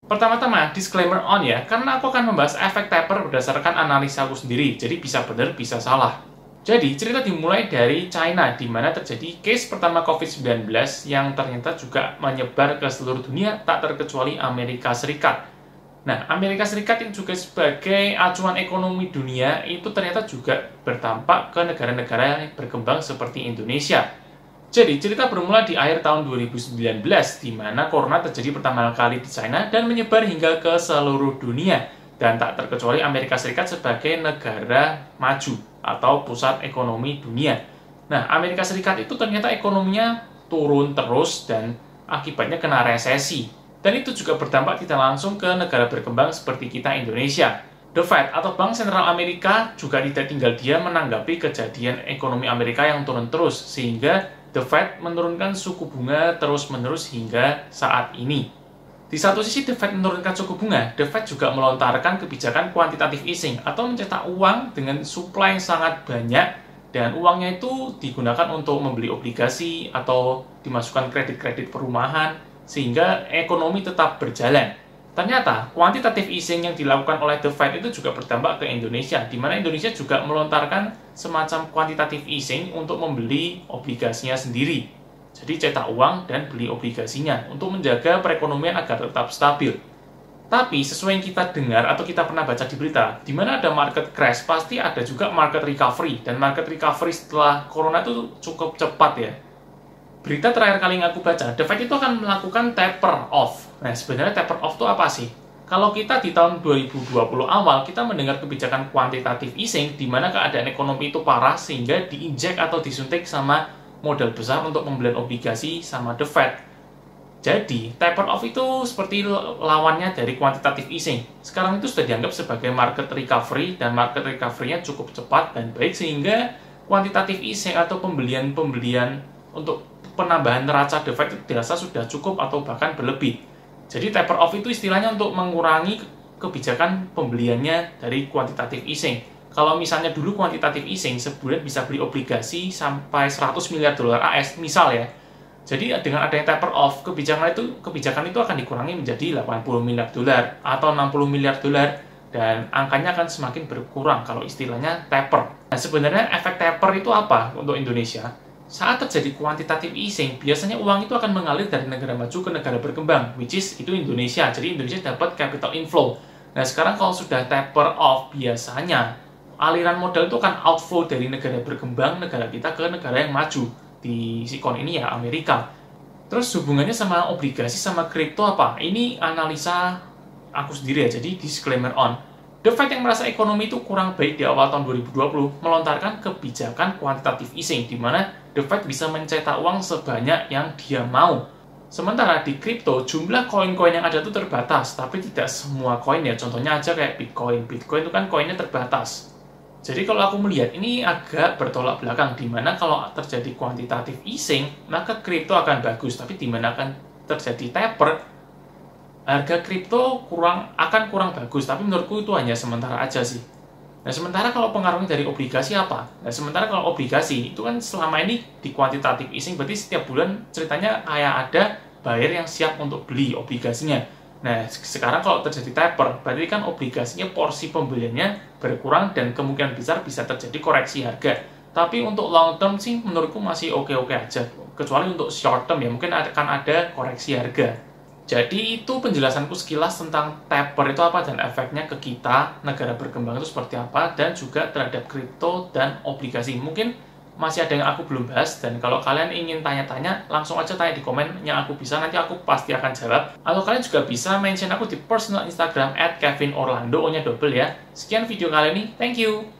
Pertama-tama, disclaimer on ya, karena aku akan membahas efek taper berdasarkan analisa aku sendiri, jadi bisa benar, bisa salah. Jadi, cerita dimulai dari China, di mana terjadi case pertama COVID-19 yang ternyata juga menyebar ke seluruh dunia, tak terkecuali Amerika Serikat. Nah, Amerika Serikat yang juga sebagai acuan ekonomi dunia, itu ternyata juga berdampak ke negara-negara yang berkembang seperti Indonesia. Jadi, cerita bermula di akhir tahun 2019, di mana corona terjadi pertama kali di China dan menyebar hingga ke seluruh dunia, dan tak terkecuali Amerika Serikat sebagai negara maju atau pusat ekonomi dunia. Nah, Amerika Serikat itu ternyata ekonominya turun terus dan akibatnya kena resesi. Dan itu juga berdampak tidak langsung ke negara berkembang seperti kita Indonesia. The Fed atau Bank Sentral Amerika juga tidak tinggal diam menanggapi kejadian ekonomi Amerika yang turun terus, sehingga The Fed menurunkan suku bunga terus-menerus hingga saat ini. Di satu sisi The Fed menurunkan suku bunga, The Fed juga melontarkan kebijakan quantitative easing atau mencetak uang dengan suplai yang sangat banyak, dan uangnya itu digunakan untuk membeli obligasi atau dimasukkan kredit-kredit perumahan sehingga ekonomi tetap berjalan. Ternyata quantitative easing yang dilakukan oleh The Fed itu juga berdampak ke Indonesia, di mana Indonesia juga melontarkan semacam quantitative easing untuk membeli obligasinya sendiri. Jadi cetak uang dan beli obligasinya untuk menjaga perekonomian agar tetap stabil. Tapi sesuai yang kita dengar atau kita pernah baca di berita, di mana ada market crash, pasti ada juga market recovery. Dan market recovery setelah corona itu cukup cepat ya. Berita terakhir kali yang aku baca, The Fed itu akan melakukan taper off. Nah, sebenarnya taper off itu apa sih? Kalau kita di tahun 2020 awal, kita mendengar kebijakan quantitative easing, di mana keadaan ekonomi itu parah, sehingga diinjek atau disuntik sama modal besar untuk pembelian obligasi sama The Fed. Jadi, taper off itu seperti lawannya dari quantitative easing. Sekarang itu sudah dianggap sebagai market recovery, dan market recovery-nya cukup cepat dan baik, sehingga quantitative easing atau pembelian untuk penambahan neraca The Fed itu dirasa sudah cukup atau bahkan berlebih. Jadi taper off itu istilahnya untuk mengurangi kebijakan pembeliannya dari quantitative easing. Kalau misalnya dulu quantitative easing sebulan bisa beli obligasi sampai 100 miliar dolar AS, misal ya. Jadi dengan adanya taper off, kebijakan itu akan dikurangi menjadi 80 miliar dolar atau 60 miliar dolar, dan angkanya akan semakin berkurang kalau istilahnya taper. Nah, sebenarnya efek taper itu apa untuk Indonesia? Saat terjadi quantitative easing, biasanya uang itu akan mengalir dari negara maju ke negara berkembang, which is itu Indonesia. Jadi Indonesia dapat capital inflow. Nah, sekarang kalau sudah taper off, biasanya aliran modal itu akan outflow dari negara berkembang, negara kita ke negara yang maju. Di sikon ini ya Amerika. Terus hubungannya sama obligasi sama kripto apa? Ini analisa aku sendiri ya, jadi disclaimer on. The Fed yang merasa ekonomi itu kurang baik di awal tahun 2020 melontarkan kebijakan quantitative easing, di mana The Fed bisa mencetak uang sebanyak yang dia mau. Sementara di kripto, jumlah koin-koin yang ada itu terbatas, tapi tidak semua koin ya. Contohnya aja kayak Bitcoin. Bitcoin itu kan koinnya terbatas. Jadi kalau aku melihat ini agak bertolak belakang, di mana kalau terjadi quantitative easing, maka kripto akan bagus, tapi di mana akan terjadi taper, harga kripto akan kurang bagus, tapi menurutku itu hanya sementara aja sih. Nah, sementara kalau pengaruhnya dari obligasi apa? Nah, sementara kalau obligasi, itu kan selama ini di quantitative easing, berarti setiap bulan ceritanya kayak ada buyer yang siap untuk beli obligasinya. Nah, sekarang kalau terjadi taper, berarti kan obligasinya porsi pembeliannya berkurang dan kemungkinan besar bisa terjadi koreksi harga. Tapi untuk long term sih menurutku masih oke-oke aja. Kecuali untuk short term ya, mungkin akan ada koreksi harga. Jadi itu penjelasanku sekilas tentang taper itu apa dan efeknya ke kita, negara berkembang itu seperti apa, dan juga terhadap kripto dan obligasi. Mungkin masih ada yang aku belum bahas, dan kalau kalian ingin tanya-tanya, langsung aja tanya di komen yang aku bisa, nanti aku pasti akan jawab. Atau kalian juga bisa mention aku di personal Instagram @kevinorlando, O-nya double ya. Sekian video kali ini, thank you!